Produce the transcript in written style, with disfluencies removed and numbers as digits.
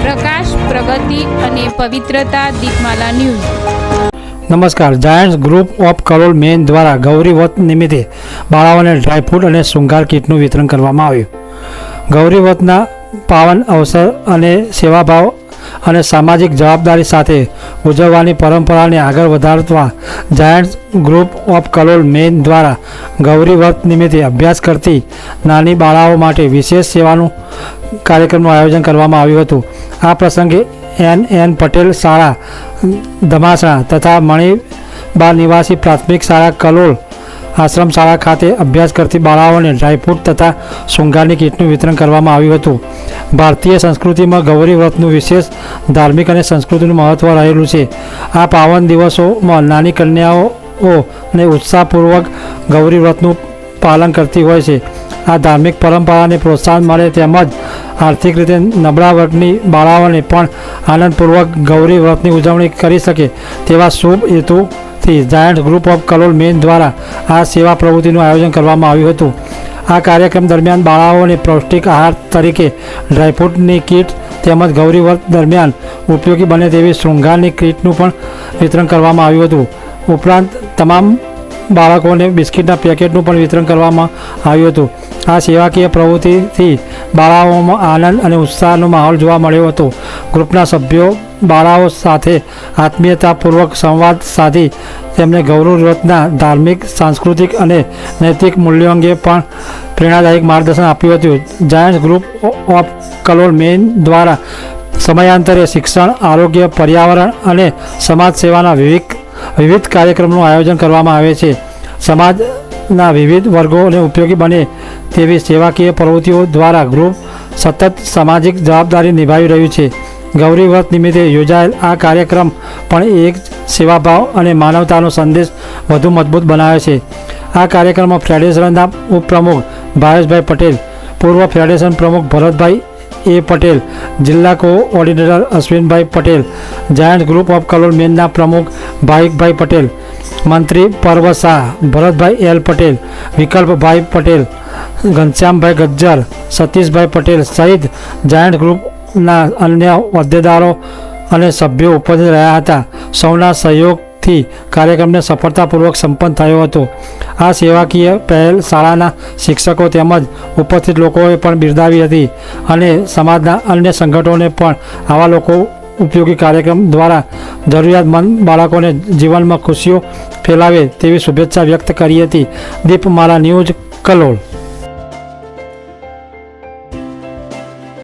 પ્રકાશ, પ્રગતિ અને પવિત્રતા દીપમાલા ન્યૂઝ। નમસ્કાર। Giants group of Kalol men દ્વારા ગૌરી વ્રત નિમિત્તે બાળાઓને ડ્રાયફ્રૂટ અને શૃંગાર કીટનું વિતરણ કરવામાં આવ્યું। ગૌરી વ્રતના પાવન અવસર અને સેવાભાવ અને સામાજિક જવાબદારી સાથે ઉજવવાની પરંપરાને આગળ વધારવા giants group of Kalol men દ્વારા ગૌરી વ્રત નિમિત્તે અભ્યાસ કરતી નાની બાળાઓ માટે વિશેષ સેવાનું કાર્યક્રમનું આયોજન કરવામાં આવ્યું હતું। આ પ્રસંગે એન પટેલ શાળા ધમાસણા તથા મણિબા નિવાસી પ્રાથમિક શાળા કલોલ આશ્રમ શાળા ખાતે અભ્યાસ કરતી બાળાઓને ડ્રાયફ્રૂટ તથા શૃંગારની કીટનું વિતરણ કરવામાં આવ્યું હતું। ભારતીય સંસ્કૃતિમાં ગૌરી વ્રતનું વિશેષ ધાર્મિક અને સંસ્કૃતિનું મહત્ત્વ રહેલું છે। આ પાવન દિવસોમાં નાની કન્યાઓને ઉત્સાહપૂર્વક ગૌરી વ્રતનું પાલન કરતી હોય છે। આ ધાર્મિક પરંપરાને પ્રોત્સાહન મળે તેમજ આર્થિક રીતે નબળા વર્ગની બાળાઓને પણ આનંદપૂર્વક ગૌરી વ્રતની ઉજવણી કરી શકે તેવા શુભ હેતુથી giant group of Kalol men દ્વારા આ સેવા પ્રવૃત્તિનું આયોજન કરવામાં આવ્યું હતું। આ કાર્યક્રમ દરમિયાન બાળાઓને પૌષ્ટિક આહાર તરીકે ડ્રાયફ્રૂટની કીટ તેમજ ગૌરી વ્રત દરમિયાન ઉપયોગી બને તેવી શૃંગારની કીટનું પણ વિતરણ કરવામાં આવ્યું હતું। ઉપરાંત તમામ બાળકોને બિસ્કિટના પેકેટનું પણ વિતરણ કરવામાં આવ્યું હતું। આ સેવાકીય પ્રવૃત્તિથી બાળાઓમાં આનંદ અને ઉત્સાહનો માહોલ જોવા મળ્યો હતો। ગ્રુપના સભ્યો બાળાઓ સાથે આત્મીયતાપૂર્વક સંવાદ સાધી તેમને ગૌરી વ્રતના ધાર્મિક, સાંસ્કૃતિક અને નૈતિક મૂલ્યો અંગે પણ પ્રેરણાદાયક માર્ગદર્શન આપ્યું હતું। Giants group of Kalol men દ્વારા સમયાંતરે શિક્ષણ, આરોગ્ય, પર્યાવરણ અને સમાજ સેવાના વિવિધ કાર્યક્રમોનું આયોજન કરવામાં આવે છે। સમાજના વિવિધ વર્ગોને ઉપયોગી બને તેવી સેવાકીય પ્રવૃત્તિઓ દ્વારા ગ્રુપ સતત સામાજિક જવાબદારી નિભાવી રહ્યું છે। ગૌરી વ્રત નિમિત્તે યોજાયેલ આ કાર્યક્રમ પણ એક સેવાભાવ અને માનવતાનો સંદેશ વધુ મજબૂત બનાવે છે। આ કાર્યક્રમમાં ફેડરેશનના ઉપપ્રમુખ ભાવેશભાઈ પટેલ, પૂર્વ ફેડરેશન પ્રમુખ ભરતભાઈ એ પટેલ, જિલ્લા coordinator Ashwinbhai Patel, giant group of Kalol મેનના પ્રમુખ ભાવિકભાઈ પટેલ, મંત્રી પર્વ શાહ, ભરતભાઈ એલ પટેલ, વિકલ્પભાઈ પટેલ, ઘનશ્યામભાઈ ગજ્જર, સતીશભાઈ પટેલ સહિત જાયન્ટ ગ્રુપના અન્ય હોદ્દેદારો અને સભ્યો ઉપસ્થિત રહ્યા હતા। સૌના સહયોગથી કાર્યક્રમને સફળતાપૂર્વક સંપન્ન થયો હતો। આ સેવાકીય પહેલ શાળાના શિક્ષકો તેમજ ઉપસ્થિત લોકોએ પણ બિરદાવી હતી અને સમાજના અન્ય સંગઠનોને પણ આવા લોકો ઉપયોગી કાર્યક્રમ દ્વારા જરૂરિયાતમંદ બાળકોને જીવનમાં ખુશીઓ ફેલાવે તેવી શુભેચ્છા વ્યક્ત કરી હતી। દીપમાલા ન્યૂઝ કલોલ।